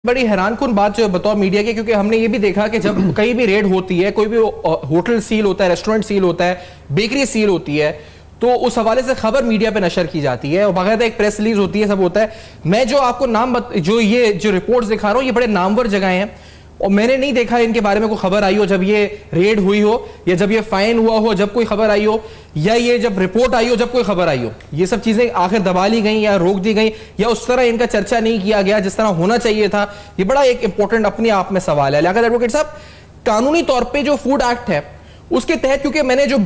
बड़ी हैरानकुन बात जो बतौर मीडिया के, क्योंकि हमने ये भी देखा कि जब कहीं भी रेड होती है, कोई भी होटल सील होता है, रेस्टोरेंट सील होता है, बेकरी सील होती है, तो उस हवाले से खबर मीडिया पे नशर की जाती है और बाकायदा एक प्रेस रिलीज होती है, सब होता है। मैं जो आपको नाम जो रिपोर्ट्स दिखा रहा हूं, ये बड़े नामवर जगह हैं और मैंने नहीं देखा इनके बारे में कोई खबर आई हो जब ये रेड हुई हो, या जब ये फाइन हुआ हो जब कोई खबर आई हो, या ये जब रिपोर्ट आई हो जब कोई खबर आई हो। ये सब चीजें आखिर दबा ली गई या रोक दी गई, या उस तरह इनका चर्चा नहीं किया गया जिस तरह होना चाहिए था। ये बड़ा एक इंपॉर्टेंट अपने आप में सवाल है। लियाकत एडवोकेट साहब, कानूनी तौर पर जो फूड एक्ट है उसके तहत, क्योंकि मैंने जो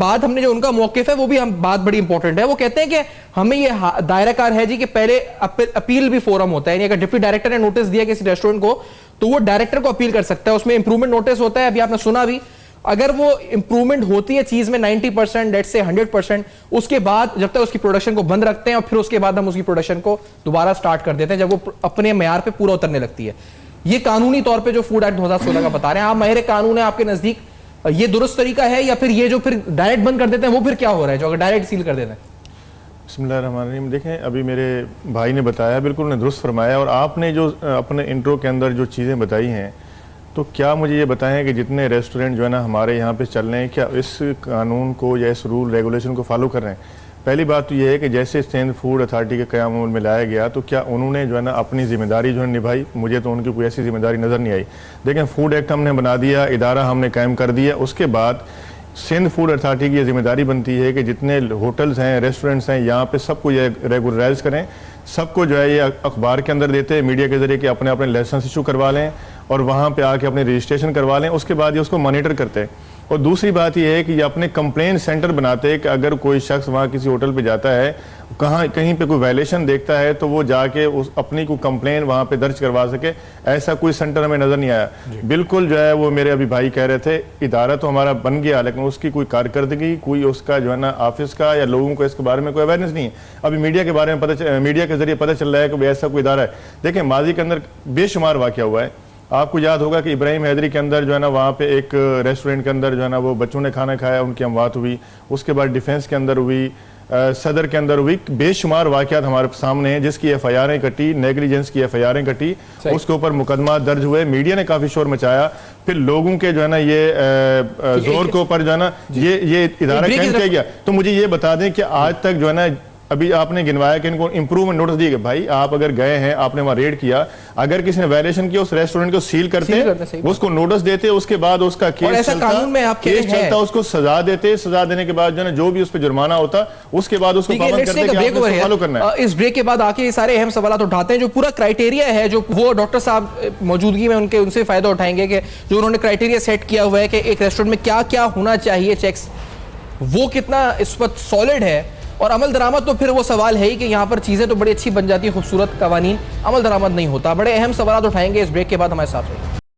उनका मौकिफ है वो भी हम बात बड़ी इंपॉर्टेंट है, वो कहते हैं कि हमें ये दायराकार है जी कि पहले अपील भी फोरम होता है, यानी अगर डिप्टी डायरेक्टर ने नोटिस दिया किसी रेस्टोरेंट को तो वो डायरेक्टर को अपील कर सकता है, उसमें इंप्रूवमेंट नोटिस होता है। अभी आपने सुना भी, अगर वो इंप्रूवमेंट होती है चीज में 90%, लेट्स से 100%, उसके बाद जब तक उसकी प्रोडक्शन को बंद रखते हैं और फिर उसके बाद हम उसकी प्रोडक्शन को दोबारा स्टार्ट कर देते हैं जब वो अपने मेयार पे पूरा उतरने लगती है। ये कानूनी तौर पे जो फूड एक्ट 2016 का बता रहे हैं, आप माहिर कानून है, आपके नजदीक ये दुरुस्त तरीका है, या फिर ये जो फिर डायरेक्ट बंद कर देते हैं वो फिर क्या हो रहा है जो अगर डायरेक्ट सील कर देते हैं? बिस्मिल्लाहिर्रहमानिर्रहीम। देखें, अभी मेरे भाई ने बताया, बिल्कुल ने दुरुस्त फरमाया, और आपने जो अपने इंट्रो के अंदर जो चीज़ें बताई हैं, तो क्या मुझे ये बताएं कि जितने रेस्टोरेंट जो है ना हमारे यहाँ पे चल रहे हैं, क्या इस कानून को या इस रूल रेगुलेशन को फॉलो कर रहे हैं? पहली बात तो ये है कि जैसे सिंध फूड अथॉरिटी के क़याम में लाया गया, तो क्या उन्होंने जो है ना अपनी जिम्मेदारी जो है निभाई? मुझे तो उनकी कोई ऐसी जिम्मेदारी नज़र नहीं आई। देखें, फूड एक्ट हमने बना दिया, इदारा हमने कायम कर दिया, उसके बाद सिंध फूड अथॉरिटी की ये जिम्मेदारी बनती है कि जितने होटल्स हैं, रेस्टोरेंट्स हैं, यहाँ पे सबको ये रेगुलराइज करें, सबको जो है ये अखबार के अंदर देते हैं, मीडिया के जरिए कि अपने अपने लाइसेंस इशू करवा लें और वहाँ पे आके अपने रजिस्ट्रेशन करवा लें। उसके बाद ये उसको मॉनिटर करते हैं। और दूसरी बात यह है कि ये अपने कंप्लेंट सेंटर बनाते हैं कि अगर कोई शख्स वहाँ किसी होटल पे जाता है, कहीं पे कोई वायलेशन देखता है, तो वो जाके उस अपनी को कंप्लेंट वहाँ पे दर्ज करवा सके। ऐसा कोई सेंटर हमें नज़र नहीं आया। बिल्कुल जो है वो मेरे अभी भाई कह रहे थे, इदारा तो हमारा बन गया, लेकिन उसकी कोई कारकर्दगी, कोई उसका जो है ना ऑफिस का या लोगों को इसके बारे में कोई अवेयरनेस नहीं है। अभी मीडिया के बारे में मीडिया के जरिए पता चल रहा है कि ऐसा कोई इदारा है। देखें, माजी के अंदर बेशुमार वाक़या हुआ है। आपको याद होगा कि इब्राहिम हैदरी के अंदर जो है ना वहाँ पे एक रेस्टोरेंट के अंदर जो है ना वो बच्चों ने खाना खाया, उनकी अमवात हुई। उसके बाद डिफेंस के अंदर हुई, सदर के अंदर हुई। बेशुमार वाक़यात हमारे सामने हैं जिसकी FIR कटी, नेग्लिजेंस की FIR कटी, उसके ऊपर मुकदमा दर्ज हुए। मीडिया ने काफ़ी शोर मचाया, फिर लोगों के जो है ना ये जोर के ऊपर जो है ना ये इदारा कैम किया गया। तो मुझे ये बता दें कि आज तक जो है ना, अभी आपने गिनवाया कि इनको इंप्रूवमेंट नोटिस दिए गए। भाई, आप अगर गए हैं, आपने वहां रेड किया, अगर किसी ने वायलेशन किया, उस रेस्टोरेंट को सील करते उसको नोटिस देते, उसके बाद उसका केस चलता, उसको सजा देते, सजा देने के बाद जो है जो भी उस पर जुर्माना होता, उसके बाद उसको पाबंद करते, फॉलो करना है। इस ब्रेक के बाद आके सारे अहम सवाल उठाते हैं। जो पूरा क्राइटेरिया है, जो वो डॉक्टर साहब मौजूदगी में उनसे फायदा उठाएंगे कि जो उन्होंने क्राइटेरिया सेट किया हुआ है कि एक रेस्टोरेंट में क्या क्या होना चाहिए, चेक्स, वो कितना इस वक्त सॉलिड है और अमल दरामद। तो फिर वो सवाल है ही कि यहाँ पर चीज़ें तो बड़ी अच्छी बन जाती है, खूबसूरत कवानीन, अमल दरामद नहीं होता। बड़े अहम सवाल उठाएंगे इस ब्रेक के बाद, हमारे साथ रहिए।